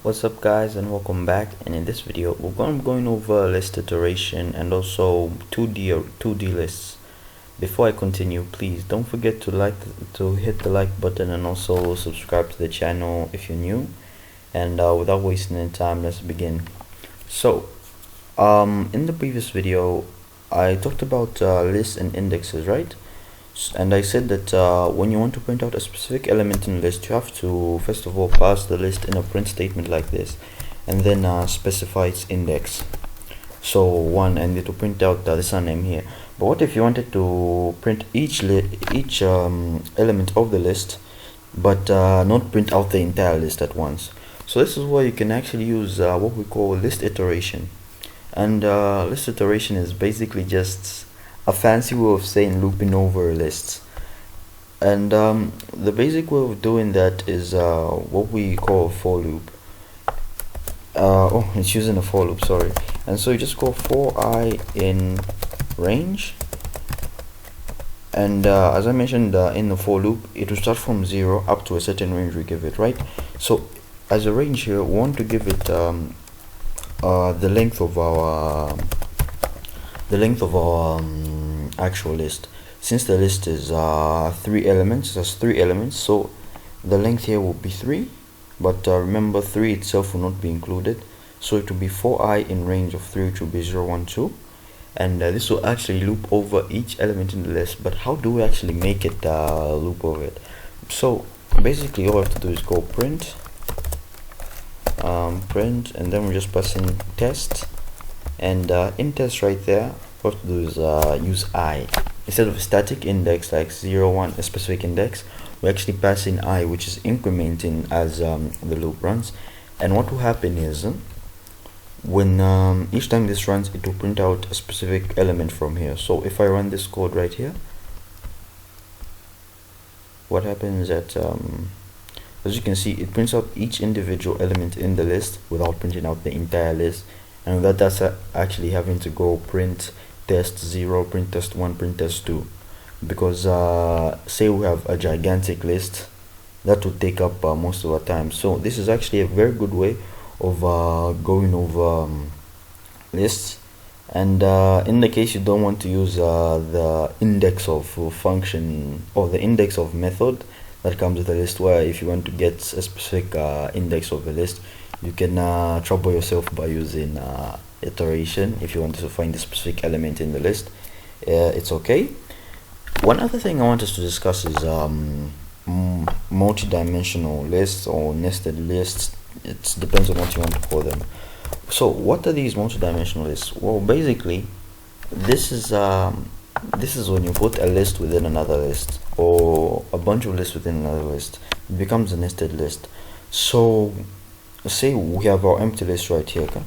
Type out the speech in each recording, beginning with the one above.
What's up guys, and welcome back. And in this video I'm going over list iteration and also 2D lists. Before I continue, please don't forget to hit the like button and also subscribe to the channel if you're new. And without wasting any time, let's begin. So in the previous video I talked about lists and indexes, right? And I said that when you want to print out a specific element in a list, you have to first of all pass the list in a print statement like this, and then specify its index. So one, and it will print out the surname here. But what if you wanted to print each element of the list, but not print out the entire list at once? So this is where you can actually use what we call list iteration. And list iteration is basically just a fancy way of saying looping over lists. And the basic way of doing that is what we call a for loop. It's using a for loop, sorry. And so you just go for I in range, and as I mentioned in the for loop, it will start from 0 up to a certain range we give it, right? So as a range here, we want to give it the length of our actual list. Since the list is 3 elements, that's 3 elements, so the length here will be 3, but remember 3 itself will not be included, so it will be 4I in range of 3, which will be 0, 1, 2, and this will actually loop over each element in the list. But how do we actually make it loop over it? So basically all we have to do is go print, and then we just pass in test, and in test right there, what to do is use I instead of a static index like 0, 1, a specific index. We actually pass in I, which is incrementing as the loop runs. And what will happen is when each time this runs, it will print out a specific element from here. So if I run this code right here, what happens is that as you can see, it prints out each individual element in the list without printing out the entire list. And without us actually having to go print test 0, print test 1, print test 2, because say we have a gigantic list, that would take up most of our time. So this is actually a very good way of going over lists. And in the case you don't want to use the index of function or the index of method that comes with a list, where if you want to get a specific index of a list, you can trouble yourself by using iteration. If you want to find a specific element in the list, it's okay. One other thing I want us to discuss is multidimensional lists or nested lists. It depends on what you want to call them. So what are these multidimensional lists? Well, basically this is when you put a list within another list, or a bunch of lists within another list. It becomes a nested list. So say we have our empty list right here, okay?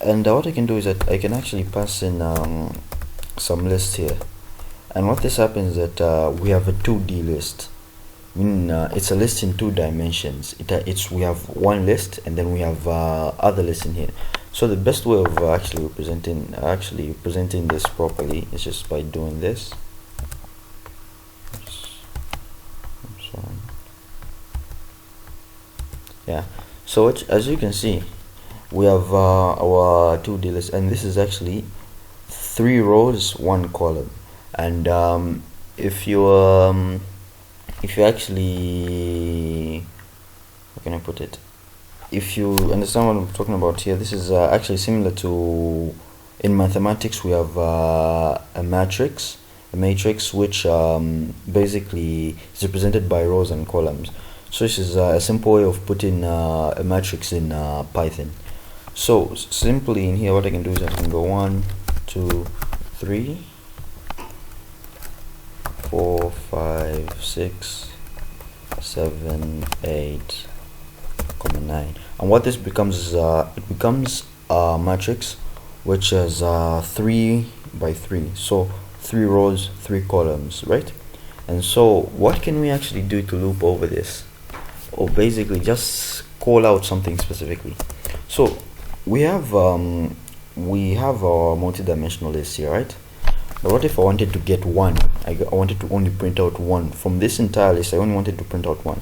And what I can do is that I can actually pass in some lists here, and what this happens is that we have a 2D list. It's a list in 2 dimensions. We have one list, and then we have other lists in here. So the best way of actually presenting this properly is just by doing this. Yeah, so as you can see, we have our 2D list, and this is actually 3 rows, 1 column. And if you actually, how can I put it, if you understand what I'm talking about here, this is actually similar to, in mathematics we have a matrix which basically is represented by rows and columns. So this is a simple way of putting a matrix in Python. So simply in here, what I can do is I can go 1, 2, 3, 4, 5, 6, 7, 8, 9. And what this becomes is it becomes a matrix which is 3 by 3. So 3 rows, 3 columns, right? And so what can we actually do to loop over this? Or basically just call out something specifically. So we have our multidimensional list here, right? But what if I wanted to get 1? I wanted to only print out 1 from this entire list. I only wanted to print out 1.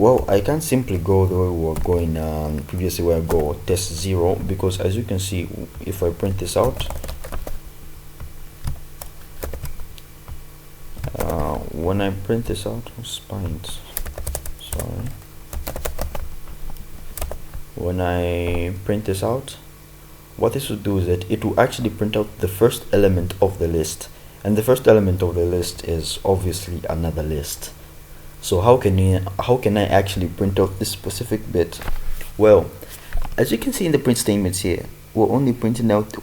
well, I can't simply go the way we were going previously, where I go test 0, because as you can see, if I print this out, when I print this out, spines, sorry, when I print this out, what this will do is that it will actually print out the first element of the list, and the first element of the list is obviously another list. So how can I actually print out this specific bit? Well, as you can see in the print statements here, we're printing out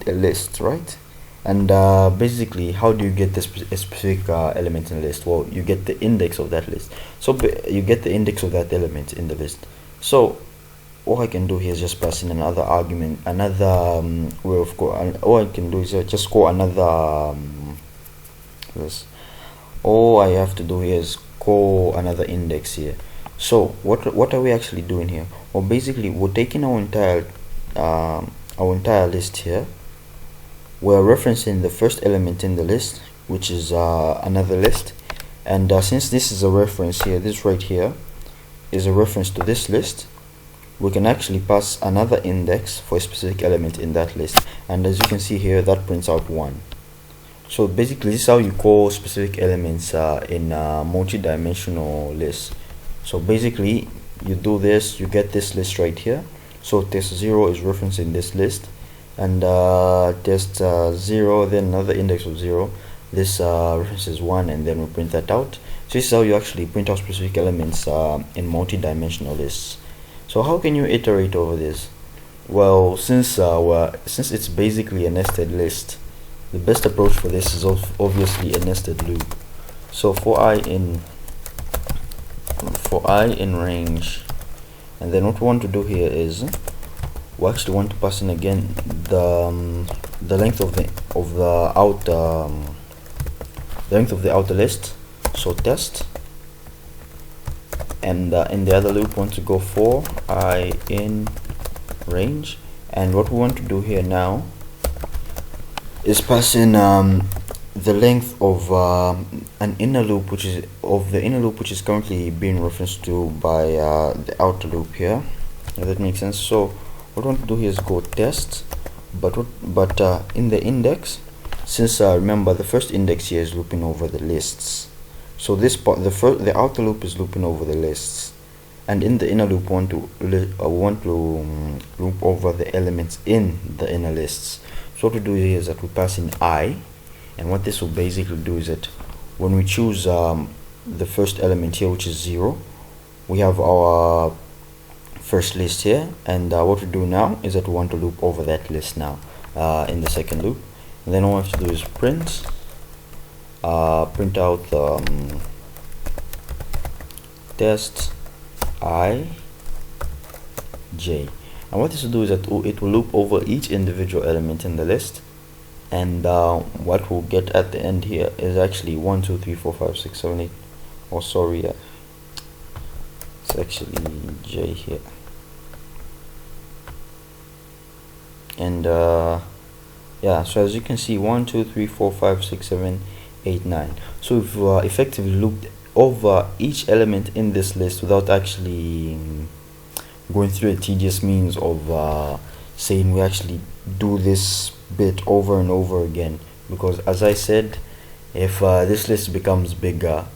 a list, right? And basically, how do you get this specific element in the list? Well, you get the index of that list. So you get the index of that element in the list. So all I can do here is just pass in another argument, another way of call. All I can do is just call another this. All I have to do here is call another index here. So what are we actually doing here? Well, basically, we're taking our entire list here. We're referencing the first element in the list, which is another list, and since this is a reference here, this right here is a reference to this list, we can actually pass another index for a specific element in that list, and as you can see here, that prints out 1. So basically, this is how you call specific elements in multi-dimensional lists. So basically, you do this, you get this list right here. So test 0 is referencing this list, and test 0, then another index of 0. This references 1, and then we print that out. So this is how you actually print out specific elements in multi-dimensional lists. So how can you iterate over this? Well, since it's basically a nested list, the best approach for this is obviously a nested loop. So for I in range, and then what we want to do here is we actually want to pass in again the length of the outer list. So test, and in the other loop we want to go for I in range, and what we want to do here now is pass in the length of an inner loop, which is currently being referenced to by the outer loop here. If that makes sense. So what I want to do here is go test, but in the index, since remember the first index here is looping over the lists, so this part, the outer loop is looping over the lists, and in the inner loop want to loop over the elements in the inner lists. So what we do here is that we pass in I, and what this will basically do is that when we choose the first element here, which is 0, we have our first list here, and what we do now is that we want to loop over that list now in the second loop, and then all we have to do is print out test I j, and what this will do is that it will loop over each individual element in the list, and what we'll get at the end here is actually 1 2 3 4 5 6 7 8. Oh, sorry, it's actually j here, and yeah, so as you can see, 1 2 3 4 5 6 7 8 9. So we've effectively looped over each element in this list without actually going through a tedious means of saying we actually do this bit over and over again, because as I said, if this list becomes bigger,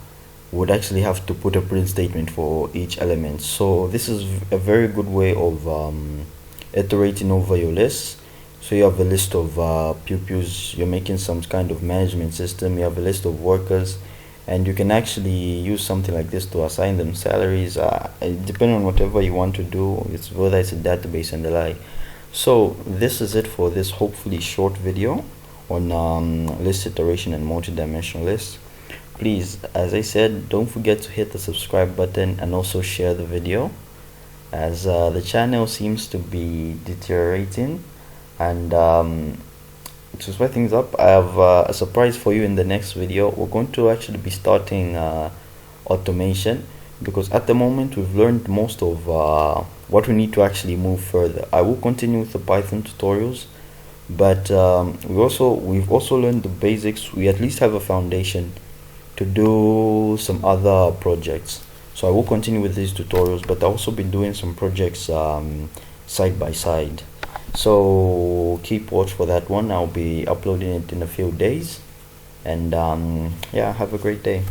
would actually have to put a print statement for each element. So this is a very good way of iterating over your list. So you have a list of pupils, you're making some kind of management system, you have a list of workers, and you can actually use something like this to assign them salaries, depending on whatever you want to do, whether it's a database and the like. So this is it for this hopefully short video on list iteration and multi-dimensional lists. Please, as I said, don't forget to hit the subscribe button and also share the video, as the channel seems to be deteriorating. And to spice things up, I have a surprise for you in the next video. We're going to actually be starting automation, because at the moment we've learned most of what we need to actually move further. I will continue with the Python tutorials, but we've also learned the basics. We at least have a foundation to do some other projects. So I will continue with these tutorials, but I've also been doing some projects side by side. So keep watch for that one. I'll be uploading it in a few days. And yeah, have a great day.